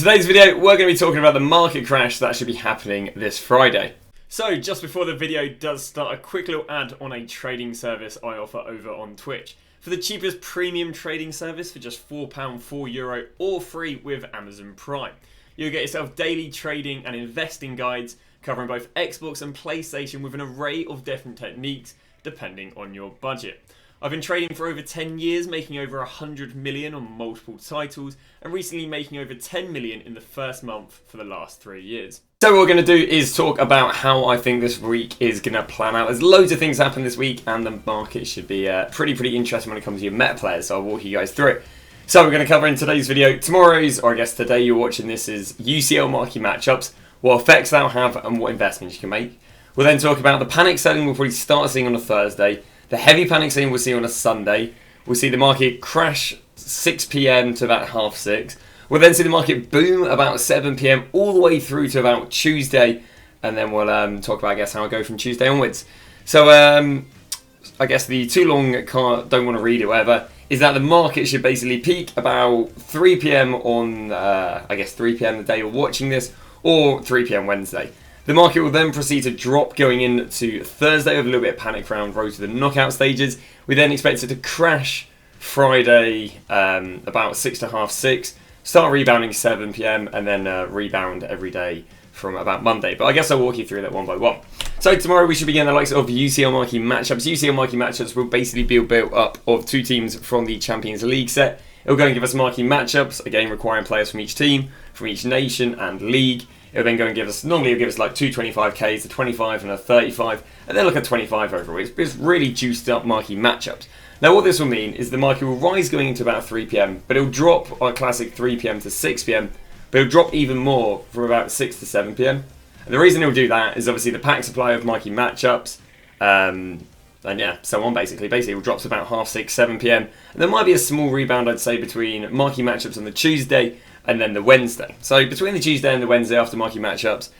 today's video, we're going to be talking about the market crash that should be happening this Friday. So, just before the video does start, a quick little ad on a trading service I offer over on Twitch. For the cheapest premium trading service for just £4, €4, or free with Amazon Prime. You'll get yourself daily trading and investing guides covering both Xbox and PlayStation with an array of different techniques depending on your budget. I've been trading for over 10 years, making over 100 million on multiple titles, and recently making over 10 million in the first month for the last 3 years. So what we're going to do is talk about how I think this week is going to plan out. There's loads of things happen this week, and the market should be pretty interesting when it comes to your meta players, so I'll walk you guys through it. So we're going to cover in today's video tomorrow's, or I guess today you're watching this, is UCL marquee matchups, what effects they'll have, and what investments you can make. We'll then talk about the panic selling we'll probably start seeing on a Thursday. The heavy panic selling we'll see on a Sunday. We'll see the market crash 6 PM to about 5:30. We'll then see the market boom about 7 PM all the way through to about Tuesday. And then we'll talk about, I guess, how I go from Tuesday onwards. So, I guess the too long card, don't want to read it, whatever, is that the market should basically peak about 3 PM on, I guess, 3 PM the day you're watching this, or 3 PM Wednesday. The market will then proceed to drop going into Thursday with a little bit of panic around road to the knockout stages. We then expect it to crash Friday about 6 to 6:30, start rebounding 7 PM, and then rebound every day from about Monday. But I guess I'll walk you through that one by one. So tomorrow we should begin the likes of UCL marquee matchups. UCL marquee matchups will basically be built up of 2 teams from the Champions League set. It'll go and give us marquee matchups, again requiring players from each team, from each nation and league. It'll then go and give us, normally it'll give us like 2 25Ks, a 25 and a 35, and then like a 25 overall. It's really juiced up marquee matchups. Now what this will mean is the market will rise going into about 3 PM, but it'll drop on a classic 3 PM to 6 PM, but it'll drop even more from about 6 to 7 PM. And the reason it'll do that is obviously the pack supply of marquee matchups, and yeah, so on basically. Basically it drops about 5:30, 7 PM, and there might be a small rebound, I'd say, between marquee matchups on the Tuesday and then the Wednesday. So between the Tuesday and the Wednesday after marquee matchups,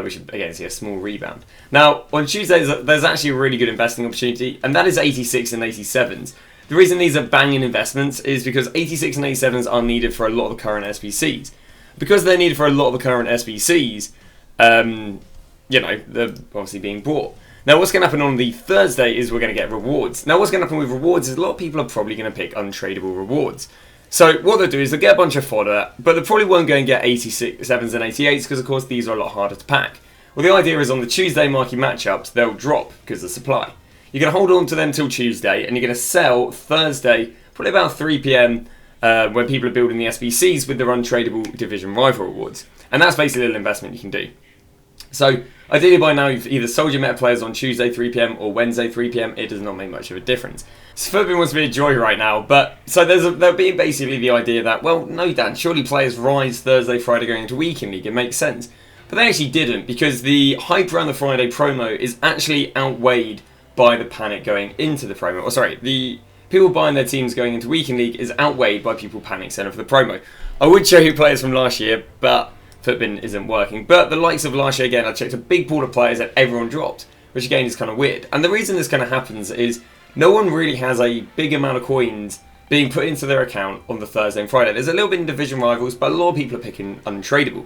we should again see a small rebound. Now on Tuesdays there's actually a really good investing opportunity, and that is 86 and 87s. The reason these are banging investments is because 86 and 87s are needed for a lot of the current SBCs. Because they're needed for a lot of the current SBCs, you know, they're obviously being bought. Now what's going to happen on the Thursday is we're going to get rewards. Now what's going to happen with rewards is a lot of people are probably going to pick untradeable rewards. So what they'll do is they'll get a bunch of fodder, but they probably won't go and get 87s and 88s because of course these are a lot harder to pack. Well, the idea is on the Tuesday marquee matchups, they'll drop because of the supply. You're going to hold on to them till Tuesday, and you're going to sell Thursday, probably about 3 PM, when people are building the SBCs with their untradeable division rival rewards. And that's basically a little investment you can do. So ideally by now you've either sold your meta players on Tuesday 3 PM or Wednesday 3 PM. It does not make much of a difference. So football wants to be a joy right now, but so there'll be basically the idea that, well, no Dan, surely players rise Thursday, Friday going into weekend league, it makes sense. But they actually didn't, because the hype around the Friday promo is actually outweighed by the panic going into the promo. Or sorry, the people buying their teams going into weekend league is outweighed by people panic selling for the promo. I would show you players from last year, but Footbin isn't working. But the likes of last year, again, I checked a big pool of players that everyone dropped, which again is kind of weird. And the reason this kind of happens is no one really has a big amount of coins being put into their account on the Thursday and Friday. There's a little bit in division rivals, but a lot of people are picking untradeable.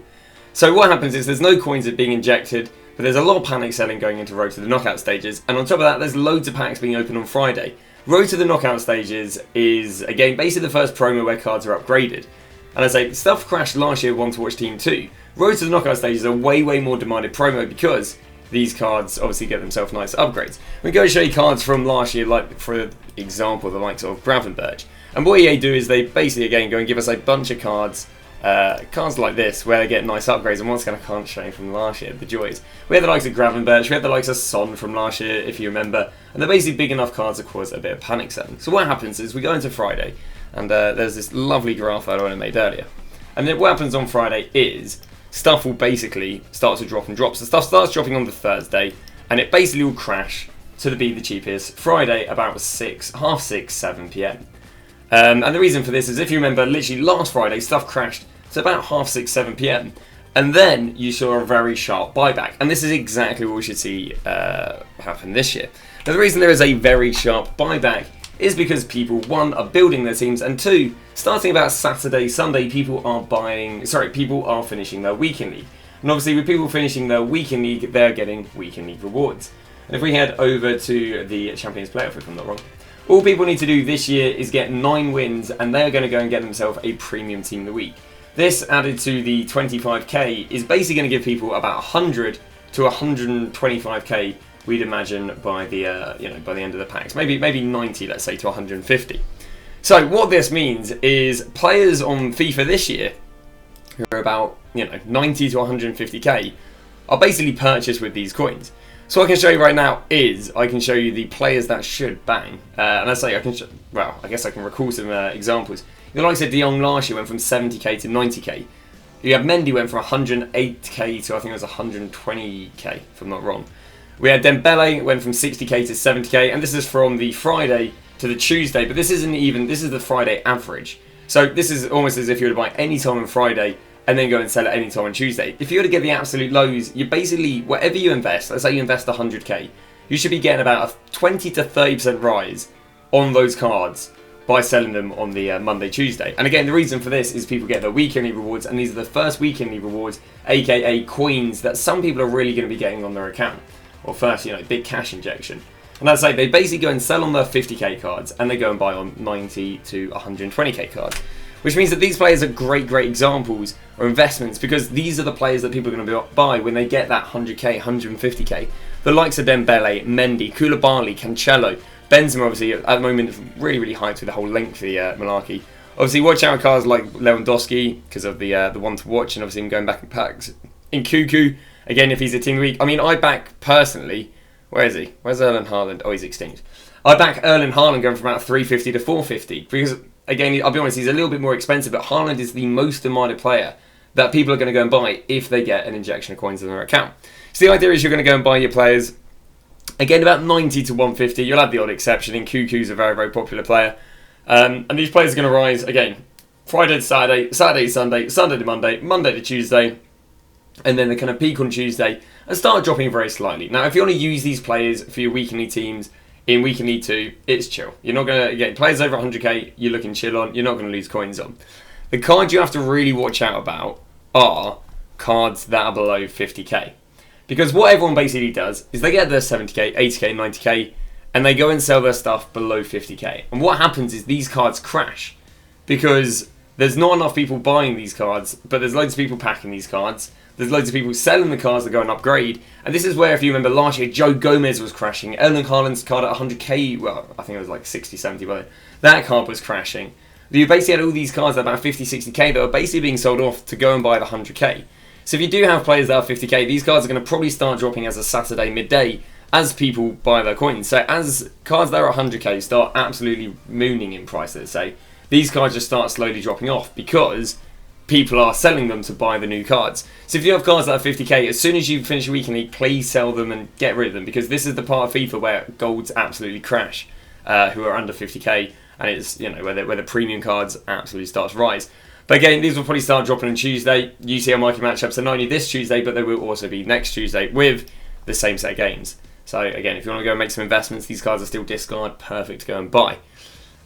So what happens is there's no coins being injected, but there's a lot of panic selling going into road to the knockout stages. And on top of that, there's loads of packs being opened on Friday. Road to the knockout stages is, again, basically the first promo where cards are upgraded. And I say, stuff crashed last year 1 to Watch Team 2. Road to the knockout stages are way more demanded promo because these cards obviously get themselves nice upgrades. We go show you cards from last year, like for example the likes of Gravenberch. And what EA do is they basically again go and give us a bunch of cards, cards like this, where they get nice upgrades. And once again, I can't show you from last year, the joys. We had the likes of Gravenberch, we had the likes of Son from last year, if you remember. And they're basically big enough cards to cause a bit of panic selling. So what happens is we go into Friday, and there's this lovely graph that I made earlier. And then what happens on Friday is stuff will basically start to drop and drop. So stuff starts dropping on the Thursday, and it basically will crash to be the cheapest Friday about 6:30, 7 PM. And the reason for this is, if you remember, literally last Friday stuff crashed to about 6:30, 7 PM, and then you saw a very sharp buyback. And this is exactly what we should see happen this year. Now the reason there is a very sharp buyback is because people, one, are building their teams, and two, starting about Saturday, Sunday, people are finishing their weekend league. And obviously with people finishing their weekend league, they're getting weekend league rewards. And if we head over to the Champions Playoff, if I'm not wrong, all people need to do this year is get 9 wins, and they're going to go and get themselves a premium team of the week. This added to the 25k is basically going to give people about 100 to 125k, we'd imagine, by the by the end of the packs. Maybe 90, let's say, to 150. So what this means is players on FIFA this year who are about 90 to 150k are basically purchased with these coins. So what I can show you right now is I can show you the players that should bang, and I say I can. I guess I can recall some examples. The likes of De Jong last year went from 70k to 90k. You have Mendy went from 108k to I think it was 120k, if I'm not wrong. We had Dembele went from 60k to 70k, and this is from the Friday to the Tuesday, but this isn't even. This is the Friday average. So this is almost as if you were to buy any time on Friday and then go and sell it any time on Tuesday. If you were to get the absolute lows, you basically, whatever you invest, let's say you invest 100k, you should be getting about a 20 to 30% rise on those cards by selling them on the Monday, Tuesday. And again, the reason for this is people get their weekly rewards, and these are the first weekly rewards, aka coins, that some people are really going to be getting on their account. Or first, big cash injection. And that's like, they basically go and sell on their 50k cards, and they go and buy on 90 to 120k cards. Which means that these players are great examples or investments, because these are the players that people are going to buy when they get that 100k, 150k. The likes of Dembele, Mendy, Koulibaly, Cancelo, Benzema obviously at the moment is really hyped with the whole lengthy malarkey. Obviously watch out cards like Lewandowski because of the one to watch, and obviously him going back in packs. In Cuckoo, again, if he's a team week, I mean, I back personally, where is he? Where's Erling Haaland? Oh, he's extinct. I back Erling Haaland going from about 350 to 450 because, again, I'll be honest, he's a little bit more expensive, but Haaland is the most demanded player that people are going to go and buy if they get an injection of coins in their account. So the idea is you're going to go and buy your players, again, about 90 to 150. You'll have the odd exception, and Cuckoo's a very popular player. And these players are going to rise, again, Friday to Saturday, Saturday to Sunday, Sunday to Monday, Monday to Tuesday, and then they kind of peak on Tuesday and start dropping very slightly. Now, if you want to use these players for your weekly teams in weekly 2, it's chill. You're not going to get players over 100k, you're looking chill on, you're not going to lose coins on. The cards you have to really watch out about are cards that are below 50k. Because what everyone basically does is they get their 70k, 80k, 90k, and they go and sell their stuff below 50k. And what happens is these cards crash because there's not enough people buying these cards, but there's loads of people packing these cards. There's loads of people selling the cards that go and upgrade. And this is where, if you remember last year, Joe Gomez was crashing. Erling Haaland's card at 100k, well, I think it was like 60, 70, but that card was crashing. You basically had all these cards at about 50, 60k that were basically being sold off to go and buy the 100k. So if you do have players that are 50k, these cards are going to probably start dropping as a Saturday midday as people buy their coins. So as cards that are 100k start absolutely mooning in price, let's say, these cards just start slowly dropping off because people are selling them to buy the new cards. So if you have cards that are 50k, as soon as you finish your weekend league, please sell them and get rid of them, because this is the part of FIFA where golds absolutely crash, who are under 50k, and it's where the premium cards absolutely start to rise. But again, these will probably start dropping on Tuesday. UCL market matchups are not only this Tuesday, but they will also be next Tuesday with the same set of games. So again, if you want to go and make some investments, these cards are still discard, perfect to go and buy.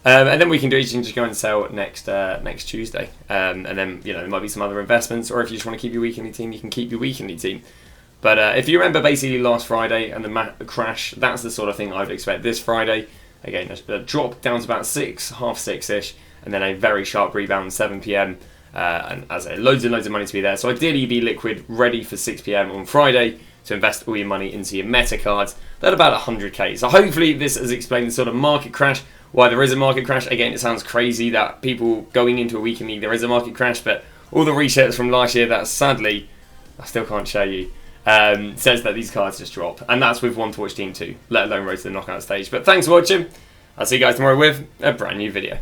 And then we can do is you can just go and sell next Tuesday. And then there might be some other investments, or if you just want to keep your weekly team, you can keep your weekly team. But if you remember basically last Friday and the crash, that's the sort of thing I would expect this Friday. Again, a drop down to about 6, half 6-ish, and then a very sharp rebound 7 p.m. And as I say, loads and loads of money to be there. So ideally be liquid, ready for 6 p.m. on Friday to invest all your money into your meta cards. They're about 100k. So hopefully this has explained the sort of market crash, why there is a market crash. Again, it sounds crazy that people going into a weekend league, there is a market crash, but all the resets from last year that sadly, I still can't show you, says that these cards just drop. And that's with one to watch team 2, let alone road to the knockout stage. But thanks for watching. I'll see you guys tomorrow with a brand new video.